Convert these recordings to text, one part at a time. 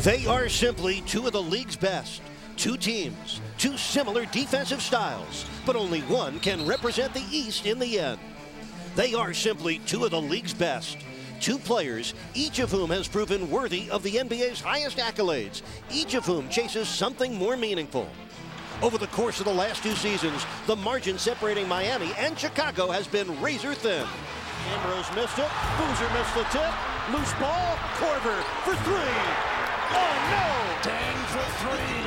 They are simply two of the league's best. Two teams, two similar defensive styles, but only one can represent the East in the end. They are simply two of the league's best. Two players, each of whom has proven worthy of the NBA's highest accolades, each of whom chases something more meaningful. Over the course of the last two seasons, the margin separating Miami and Chicago has been razor thin. Ambrose missed it, Boozer missed the tip, loose ball, Korver for three. Oh no! Dang for three.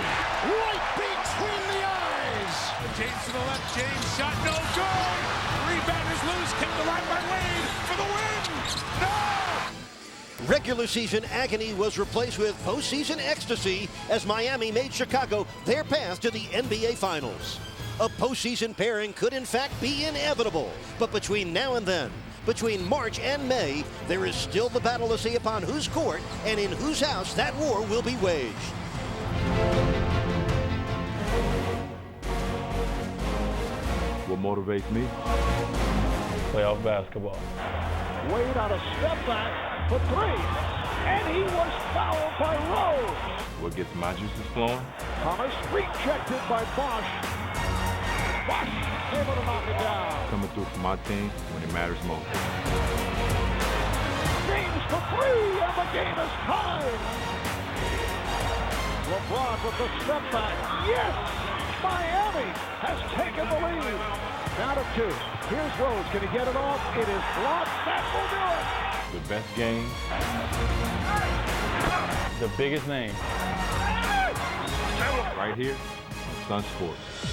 Right between the eyes. James to the left, James shot no good. Rebound is loose, kept alive by Wade for the win. No! Regular season agony was replaced with postseason ecstasy as Miami made Chicago their path to the NBA Finals. A postseason pairing could in fact be inevitable, but between now and then, between March and May, there is still the battle to see upon whose court and in whose house that war will be waged. What motivates me? Playoff basketball. Wade on a step back for three, and he was fouled by Rose. What gets my juices flowing? Thomas rejected by Bosch. Bosch able to knock it down. Coming through for my team when it matters most. James for three, and the game is tied. LeBron with the step back. Yes! Miami has taken the lead. Down to two. Here's Rose. Can he get it off? It is blocked. That will do it. The best game. The biggest name. Right here on Sunsports.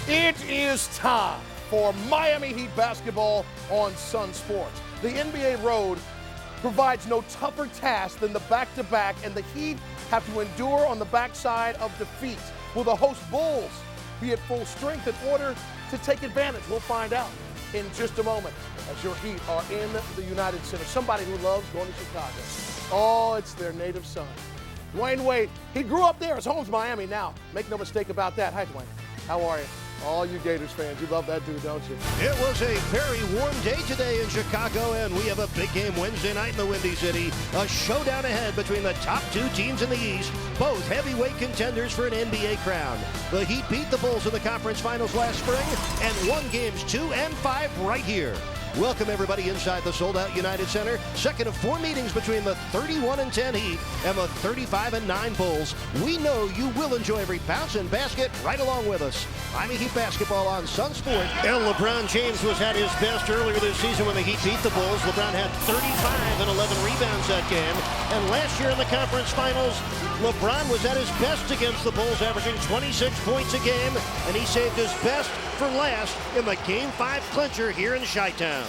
It is time for Miami Heat basketball on Sunsports. The NBA road provides no tougher task than the back-to-back, and the Heat have to endure on the backside of defeat. Will the host Bulls be at full strength in order to take advantage? We'll find out in just a moment as your Heat are in the United Center. Somebody who loves going to Chicago. Oh, it's their native son. Dwayne Wade, he grew up there. His home's Miami now. Make no mistake about that. Hi, Dwayne. How are you? All you Gators fans, you love that dude, don't you? It was a very warm day today in Chicago, and we have a big game Wednesday night in the Windy City. A showdown ahead between the top two teams in the East, both heavyweight contenders for an NBA crown. The Heat beat the Bulls in the conference finals last spring and won games 2 and 5 right here. Welcome everybody inside the sold-out United Center. Second of 4 meetings between the 31-10 Heat and the 35-9 Bulls. We know you will enjoy every bounce and basket right along with us. Miami Heat basketball on Sunsports. And LeBron James was at his best earlier this season when the Heat beat the Bulls. LeBron had 35 and 11 rebounds that game. And last year in the conference finals, LeBron was at his best against the Bulls, averaging 26 points a game, and he saved his best for last in the Game 5 clincher here in Chi-Town.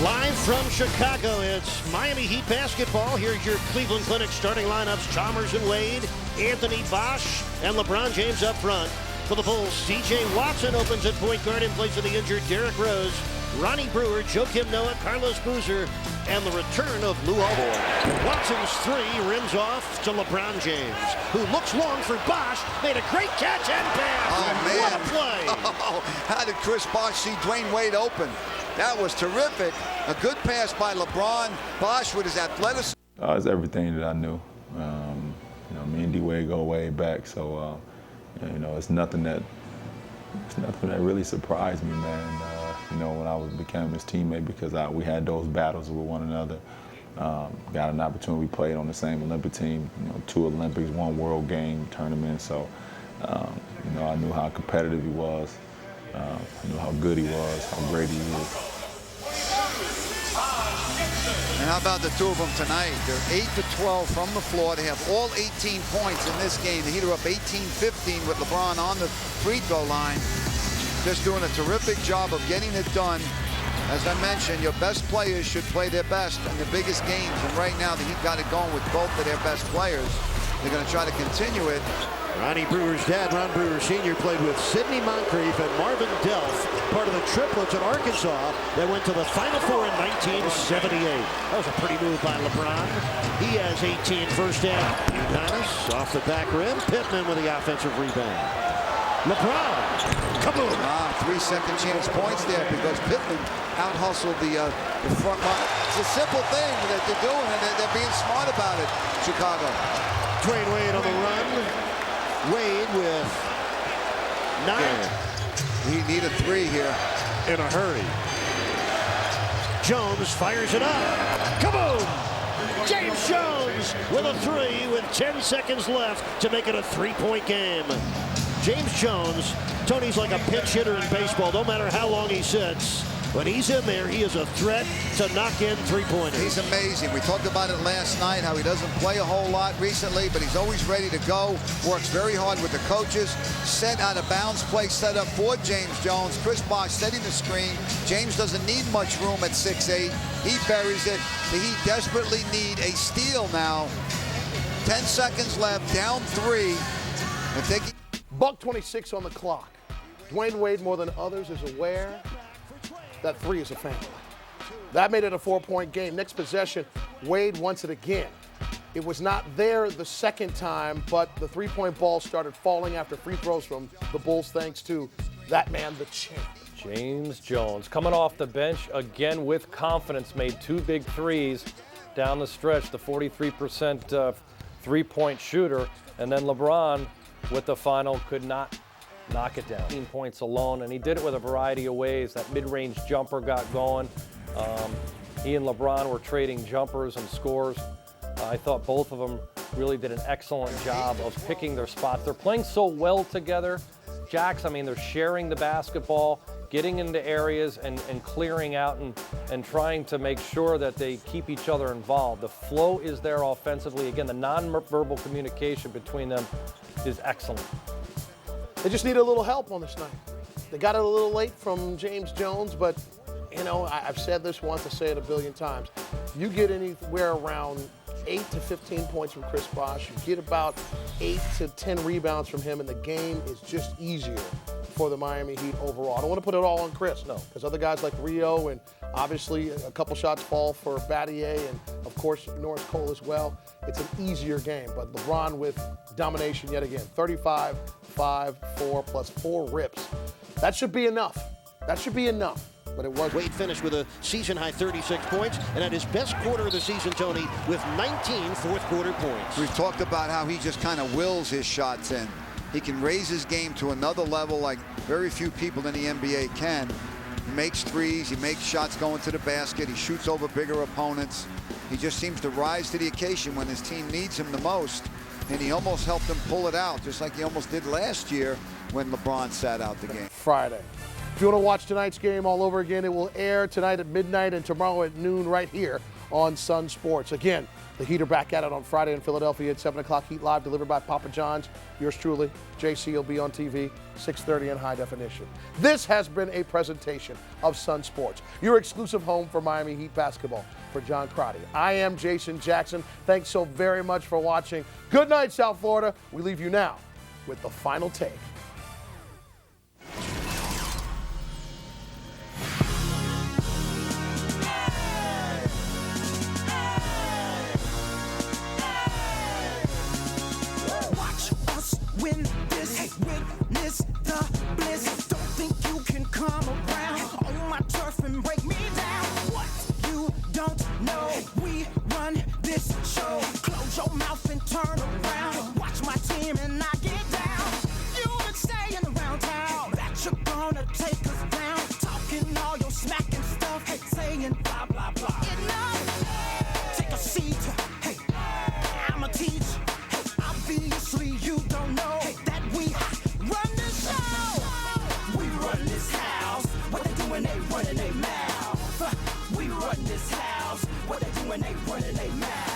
Live from Chicago, it's Miami Heat basketball. Here's your Cleveland Clinic starting lineups: Chalmers and Wade, Anthony Bosch, and LeBron James up front. For the Bulls, C.J. Watson opens at point guard in place of the injured Derrick Rose. Ronnie Brewer, Joakim Noah, Carlos Boozer, and the return of Lou Almond. Watson's three rims off to LeBron James, who looks long for Bosch, made a great catch and pass. Oh, man. What a play. Oh, how did Chris Bosh see Dwayne Wade open? That was terrific. A good pass by LeBron. Bosh with his athleticism. It's everything that I knew. Me and D-Wade go way back, so it's nothing that really surprised me, man. When I became his teammate, because we had those battles with one another. Got an opportunity. We played on the same Olympic team. 2 Olympics, 1 World Game tournament. So, I knew how competitive he was. I knew how good he was, how great he is. And how about the two of them tonight? They're 8-12 from the floor. They have all 18 points in this game. The Heat are up 18-15 with LeBron on the free throw line. Just doing a terrific job of getting it done. As I mentioned, your best players should play their best in the biggest games. And right now, the Heat got it going with both of their best players. They're going to try to continue it. Ronnie Brewer's dad, Ron Brewer Sr., played with Sidney Moncrief and Marvin Delph, part of the triplets at Arkansas that went to the Final Four in 1978. That was a pretty move by LeBron. He has 18 first half. Udonis off the back rim. Pittman with the offensive rebound. LeBron. Kaboom. 3-second chance points there because Pittman out-hustled the front line. It's a simple thing that they're doing, and they're being smart about it, Chicago. Dwayne Wade on the run. Wade with 9. He needed 3 here. In a hurry. Jones fires it up. Kaboom! James Jones with a 3 with 10 seconds left to make it a 3-point game. James Jones, Tony's like a pinch hitter in baseball. No matter how long he sits, when he's in there, he is a threat to knock in 3-pointers. He's amazing. We talked about it last night, how he doesn't play a whole lot recently, but he's always ready to go. Works very hard with the coaches. Set out of bounds play set up for James Jones. Chris Bosh setting the screen. James doesn't need much room at 6'8". He buries it. The Heat desperately need a steal now. 10 seconds left, down 3. And taking $1:26 on the clock. Dwayne Wade, more than others, is aware that 3 is a family. That made it a 4-point game. Next possession, Wade wants it again. It was not there the second time, but the 3-point ball started falling after free throws from the Bulls, thanks to that man, the champ. James Jones, coming off the bench again with confidence, made 2 big threes down the stretch, the 43% three-point shooter, and then LeBron with the final could not knock it down. 18 points alone, and he did it with a variety of ways. That mid-range jumper got going. He and LeBron were trading jumpers and scores. I thought both of them really did an excellent job of picking their spots. They're playing so well together. Jax, I mean, they're sharing the basketball, getting into areas and clearing out and trying to make sure that they keep each other involved. The flow is there offensively. Again, the nonverbal communication between them is excellent. They just need a little help on this night. They got it a little late from James Jones, but, you know, I've said this once, I say it a billion times. You get anywhere around 8 to 15 points from Chris Bosh. You get about 8 to 10 rebounds from him, and the game is just easier for the Miami Heat overall. I don't want to put it all on Chris, no, because other guys like Rio and obviously a couple shots fall for Battier and, of course, Norris Cole as well. It's an easier game, but LeBron with domination yet again. 35, 5, 4, plus 4 rips. That should be enough. That should be enough. But it was. Wade finished with a season-high 36 points and had his best quarter of the season, Tony, with 19 fourth-quarter points. We've talked about how he just kind of wills his shots in. He can raise his game to another level like very few people in the NBA can. He makes threes, he makes shots going to the basket, he shoots over bigger opponents. He just seems to rise to the occasion when his team needs him the most, and he almost helped them pull it out, just like he almost did last year when LeBron sat out the game. Friday. If you want to watch tonight's game all over again, it will air tonight at midnight and tomorrow at noon right here on Sunsports. Again, the Heat are back at it on Friday in Philadelphia at 7 o'clock. Heat Live delivered by Papa John's. Yours truly, JC, will be on TV, 6:30 in high definition. This has been a presentation of Sunsports, your exclusive home for Miami Heat basketball. For John Crotty, I am Jason Jackson. Thanks so very much for watching. Good night, South Florida. We leave you now with the final take. Win this, witness the bliss. Don't think you can come around on my turf and break me down. What you don't know, we run this show. Close your mouth and turn around. Watch my team and I get down. You've been staying around town, that you're gonna take us down. Talking all your smack and stuff, saying blah blah blah. Enough. Take a seat. Hey, I'ma teach. Obviously you don't know that we run this show. We run this house. What they doing, they running their mouth. We run this house. What they doing, they running their mouth.